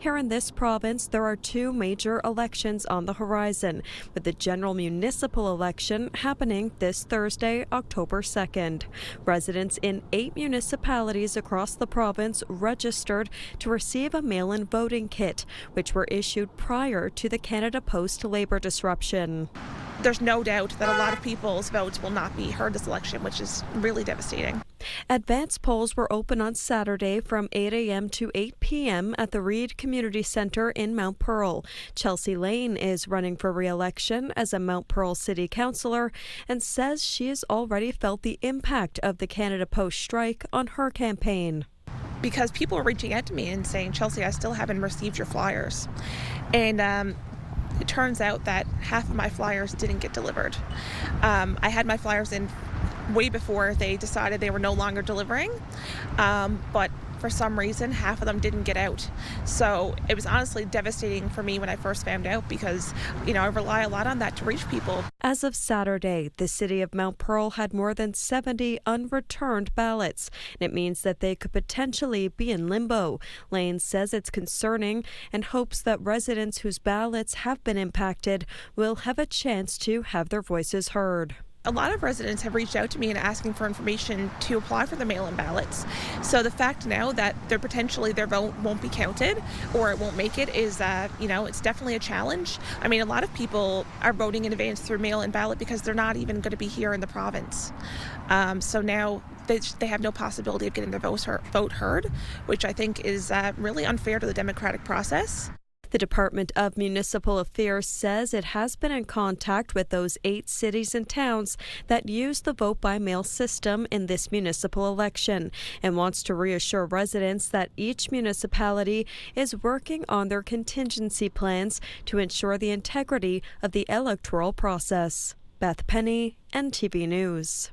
Here in this province, there are two major elections on the horizon, with the general municipal election happening this Thursday, October 2nd. Residents in 8 municipalities across the province registered to receive a mail-in voting kit, which were issued prior to the Canada Post labor disruption. There's no doubt that a lot of people's votes will not be heard this election, which is really devastating. Advance polls were open on Saturday from 8 a.m. to 8 p.m. at the Reed Community Centre in Mount Pearl. Chelsea Lane is running for re-election as a Mount Pearl City Councillor and says she has already felt the impact of the Canada Post strike on her campaign. Because people are reaching out to me and saying, Chelsea, I still haven't received your flyers. And it turns out that half of my flyers didn't get delivered. I had my flyers in way before they decided they were no longer delivering, but for some reason half of them didn't get out. So it was honestly devastating for me when I first found out because, I rely a lot on that to reach people. As of Saturday, the city of Mount Pearl had more than 70 unreturned ballots. It means that they could potentially be in limbo. Lane says it's concerning and hopes that residents whose ballots have been impacted will have a chance to have their voices heard. A lot of residents have reached out to me and asking for information to apply for the mail-in ballots. So the fact now that their vote won't be counted or it won't make it is, it's definitely a challenge. I mean, a lot of people are voting in advance through mail-in ballot because they're not even going to be here in the province. So now they have no possibility of getting their vote heard, which I think is really unfair to the democratic process. The Department of Municipal Affairs says it has been in contact with those 8 cities and towns that use the vote-by-mail system in this municipal election and wants to reassure residents that each municipality is working on their contingency plans to ensure the integrity of the electoral process. Beth Penny, NTV News.